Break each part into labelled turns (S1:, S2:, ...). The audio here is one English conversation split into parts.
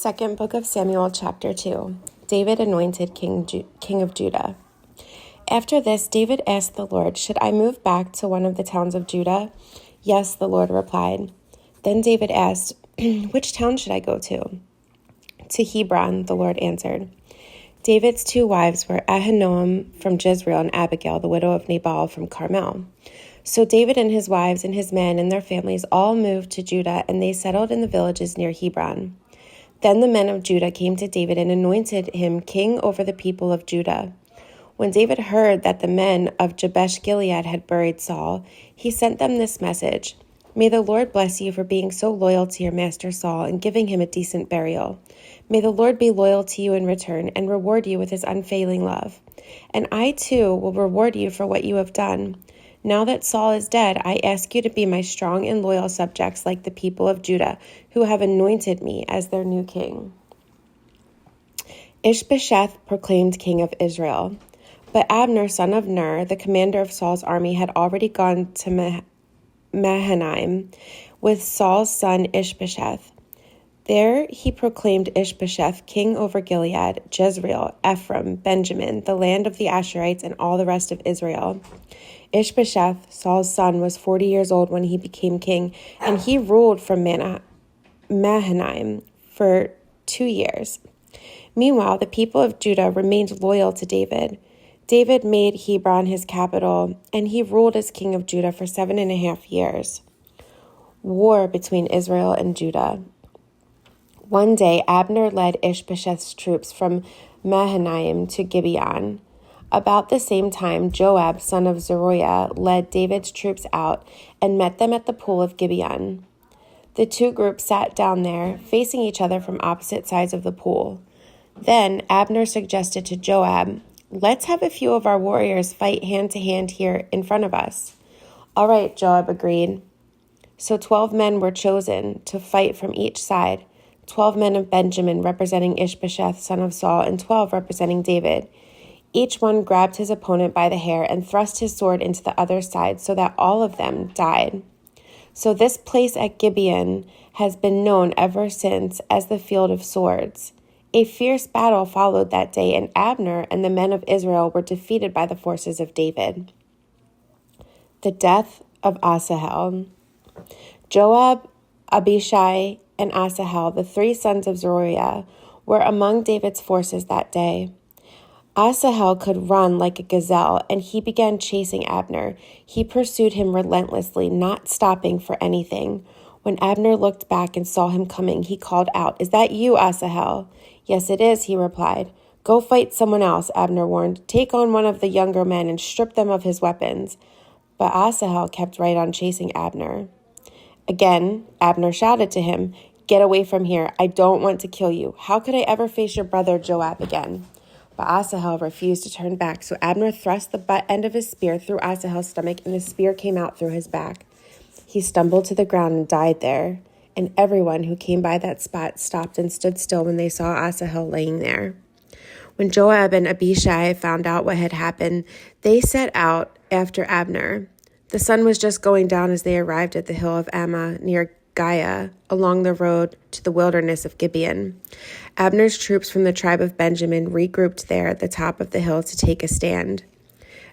S1: Second book of Samuel, chapter 2. David anointed king of Judah. After this, David asked the Lord, "Should I move back to one of the towns of Judah?" "Yes," the Lord replied. Then David asked, "Which town should I go to?" "To Hebron," the Lord answered. David's two wives were Ahinoam from Jezreel and Abigail, the widow of Nabal from Carmel. So David and his wives and his men and their families all moved to Judah, and they settled in the villages near Hebron. Then the men of Judah came to David and anointed him king over the people of Judah. When David heard that the men of Jabesh-Gilead had buried Saul, he sent them this message: "May the Lord bless you for being so loyal to your master Saul and giving him a decent burial. May the Lord be loyal to you in return and reward you with his unfailing love. And I, too, will reward you for what you have done. Now that Saul is dead, I ask you to be my strong and loyal subjects like the people of Judah, who have anointed me as their new king." Ishbosheth proclaimed king of Israel. But Abner, son of Ner, the commander of Saul's army, had already gone to Mahanaim with Saul's son Ishbosheth. There he proclaimed Ishbosheth king over Gilead, Jezreel, Ephraim, Benjamin, the land of the Asherites, and all the rest of Israel. Ishbosheth, Saul's son, was 40 years old when he became king, and he ruled from Mahanaim for 2 years. Meanwhile, the people of Judah remained loyal to David. David made Hebron his capital, and he ruled as king of Judah for 7.5 years. War between Israel and Judah. One day, Abner led Ishbosheth's troops from Mahanaim to Gibeon. About the same time, Joab, son of Zeruiah, led David's troops out and met them at the pool of Gibeon. The two groups sat down there, facing each other from opposite sides of the pool. Then Abner suggested to Joab, "Let's have a few of our warriors fight hand to hand here in front of us." "All right," Joab agreed. So 12 men were chosen to fight from each side, 12 men of Benjamin representing Ishbosheth, son of Saul, and 12 representing David. Each one grabbed his opponent by the hair and thrust his sword into the other side so that all of them died. So this place at Gibeon has been known ever since as the Field of Swords. A fierce battle followed that day, and Abner and the men of Israel were defeated by the forces of David. The death of Asahel. Joab, Abishai, and Asahel, the 3 sons of Zeruiah, were among David's forces that day. Asahel could run like a gazelle, and he began chasing Abner. He pursued him relentlessly, not stopping for anything. When Abner looked back and saw him coming, he called out, "Is that you, Asahel?" "Yes, it is," he replied. "Go fight someone else," Abner warned. "Take on one of the younger men and strip them of his weapons." But Asahel kept right on chasing Abner. Again, Abner shouted to him, "Get away from here. I don't want to kill you. How could I ever face your brother Joab again?" But Asahel refused to turn back, so Abner thrust the butt end of his spear through Asahel's stomach, and the spear came out through his back. He stumbled to the ground and died there, and everyone who came by that spot stopped and stood still when they saw Asahel laying there. When Joab and Abishai found out what had happened, they set out after Abner. The sun was just going down as they arrived at the hill of Ammah near Giah, along the road to the wilderness of Gibeon. Abner's troops from the tribe of Benjamin regrouped there at the top of the hill to take a stand.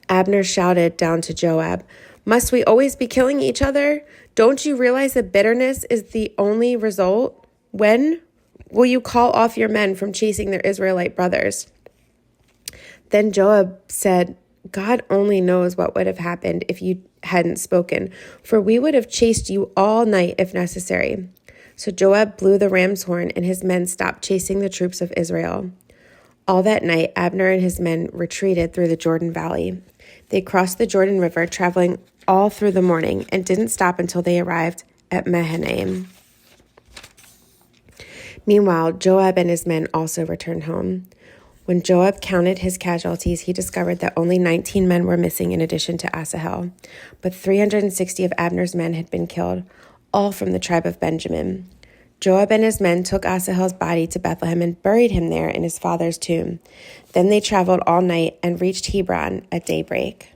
S1: Abner shouted down to Joab, "Must we always be killing each other? Don't you realize that bitterness is the only result? When will you call off your men from chasing their Israelite brothers?" Then Joab said, "God only knows what would have happened if you hadn't spoken, for we would have chased you all night if necessary." So Joab blew the ram's horn, and his men stopped chasing the troops of Israel. All that night, Abner and his men retreated through the Jordan Valley. They crossed the Jordan River, traveling all through the morning, and didn't stop until they arrived at Mahanaim. Meanwhile, Joab and his men also returned home. When Joab counted his casualties, he discovered that only 19 men were missing in addition to Asahel, but 360 of Abner's men had been killed, all from the tribe of Benjamin. Joab and his men took Asahel's body to Bethlehem and buried him there in his father's tomb. Then they traveled all night and reached Hebron at daybreak.